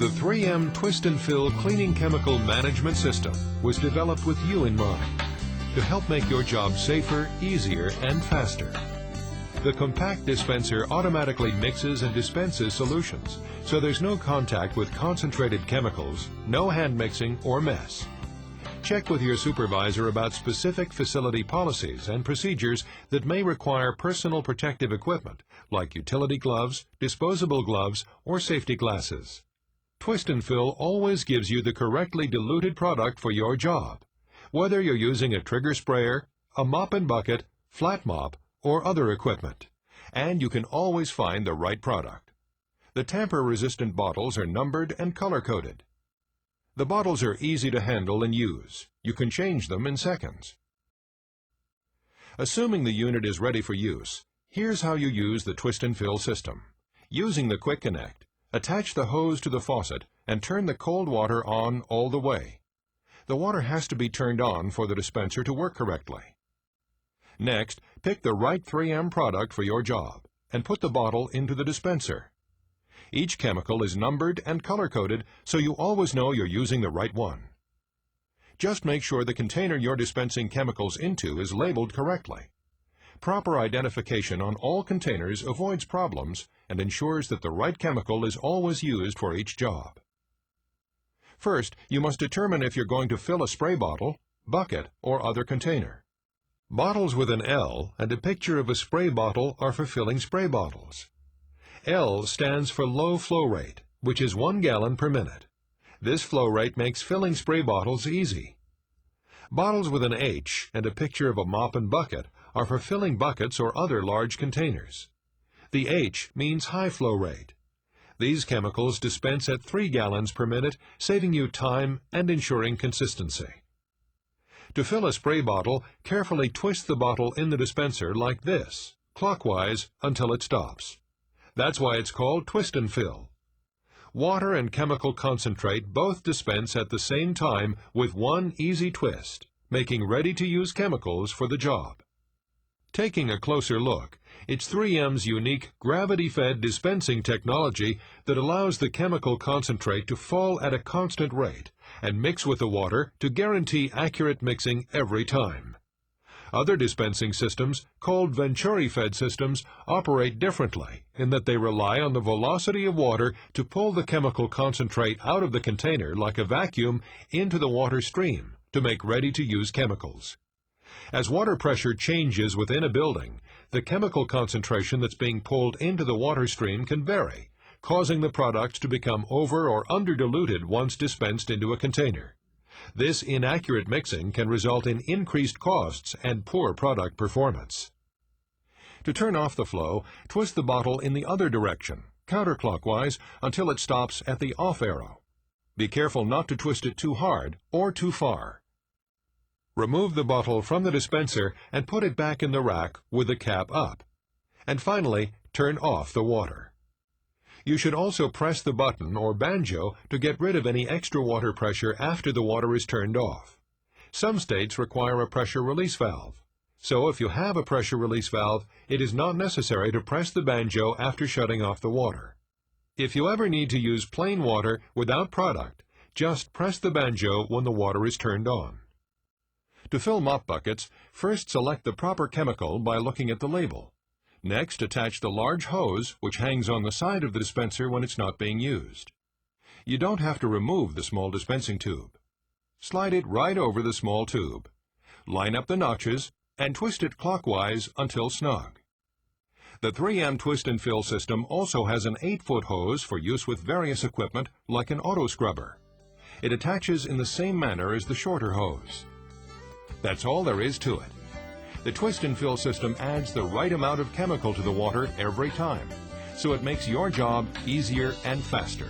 The 3M Twist and Fill Cleaning Chemical Management System was developed with you in mind to help make your job safer, easier, and faster. The compact dispenser automatically mixes and dispenses solutions, so there's no contact with concentrated chemicals, no hand mixing or mess. Check with your supervisor about specific facility policies and procedures that may require personal protective equipment like utility gloves, disposable gloves, or safety glasses. Twist and Fill always gives you the correctly diluted product for your job, whether you're using a trigger sprayer, a mop and bucket, flat mop, or other equipment, and you can always find the right product. The tamper-resistant bottles are numbered and color-coded. The bottles are easy to handle and use. You can change them in seconds. Assuming the unit is ready for use, here's how you use the Twist and Fill system. Using the Quick Connect, attach the hose to the faucet and turn the cold water on all the way. The water has to be turned on for the dispenser to work correctly. Next, pick the right 3M product for your job and put the bottle into the dispenser. Each chemical is numbered and color-coded so you always know you're using the right one. Just make sure the container you're dispensing chemicals into is labeled correctly. Proper identification on all containers avoids problems and ensures that the right chemical is always used for each job. First, you must determine if you're going to fill a spray bottle, bucket, or other container. Bottles with an L and a picture of a spray bottle are for filling spray bottles. L stands for low flow rate, which is 1 gallon per minute. This flow rate makes filling spray bottles easy. Bottles with an H and a picture of a mop and bucket are for filling buckets or other large containers. The H means high flow rate. These chemicals dispense at 3 gallons per minute, saving you time and ensuring consistency. To fill a spray bottle, carefully twist the bottle in the dispenser like this, clockwise, until it stops. That's why it's called Twist and Fill. Water and chemical concentrate both dispense at the same time with one easy twist, making ready-to-use chemicals for the job. Taking a closer look, it's 3M's unique gravity-fed dispensing technology that allows the chemical concentrate to fall at a constant rate and mix with the water to guarantee accurate mixing every time. Other dispensing systems, called Venturi-fed systems, operate differently in that they rely on the velocity of water to pull the chemical concentrate out of the container like a vacuum into the water stream to make ready-to-use chemicals. As water pressure changes within a building, the chemical concentration that's being pulled into the water stream can vary, causing the products to become over or under diluted once dispensed into a container. This inaccurate mixing can result in increased costs and poor product performance. To turn off the flow, twist the bottle in the other direction, counterclockwise, until it stops at the off arrow. Be careful not to twist it too hard or too far. Remove the bottle from the dispenser and put it back in the rack with the cap up. And finally, turn off the water. You should also press the button or banjo to get rid of any extra water pressure after the water is turned off. Some states require a pressure release valve. So if you have a pressure release valve, it is not necessary to press the banjo after shutting off the water. If you ever need to use plain water without product, just press the banjo when the water is turned on. To fill mop buckets, first select the proper chemical by looking at the label. Next, attach the large hose, which hangs on the side of the dispenser when it's not being used. You don't have to remove the small dispensing tube. Slide it right over the small tube. Line up the notches and twist it clockwise until snug. The 3M Twist and Fill system also has an 8-foot hose for use with various equipment like an auto scrubber. It attaches in the same manner as the shorter hose. That's all there is to it. The Twist and Fill system adds the right amount of chemical to the water every time, so it makes your job easier and faster.